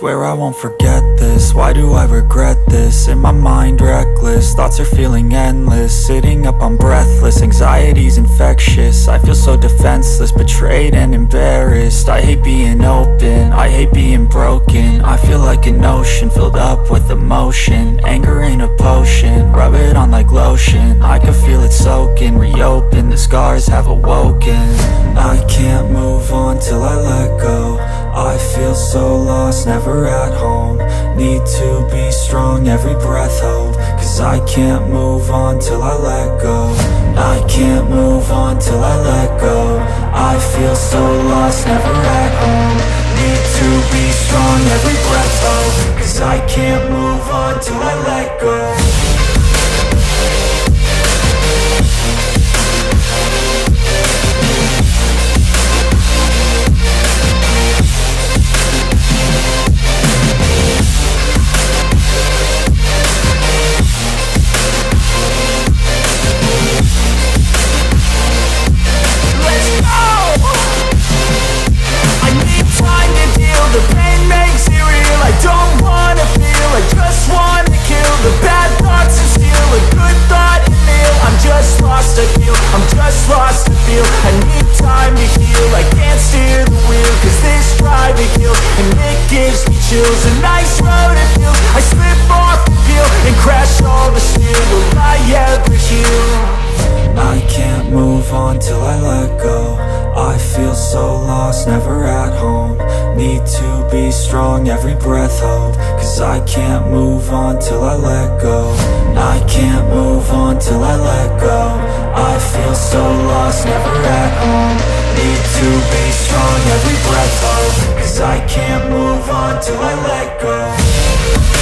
swear I won't forget this. Why do I regret this? In my mind reckless, thoughts are feeling endless. Sitting up, I'm breathless, anxiety's infectious. I feel so defenseless, betrayed and embarrassed. I hate being open, I hate being broken. I feel like an ocean filled up with emotion. Anger ain't a potion, rub it on like lotion. I can feel it soaking, reopen, the scars have awoken. I can't move on till I let go. I feel so lost, never at home. Need to be strong, every breath hold. Cause I can't move on till I let go. I can't move on till I let go. I feel so lost, never at home. Need to be strong, every breath hold. Cause I can't move on till I let go. The pain makes it real, I don't wanna feel, I just wanna kill the bad thoughts and steal a good thought and meal. I'm just lost, I feel, I'm just lost to feel. I need time to heal, I can't steer the wheel. Cause this drive it kills, and it gives me chills. A nice road it feels, I slip off the peel and crash all the steel. Will I ever heal? I can't move on till I let go. I feel so lost, never at home. Need to be strong, every breath hold. Cause I can't move on till I let go. I can't move on till I let go. I feel so lost, never at home. Need to be strong, every breath hold. Cause I can't move on till I let go.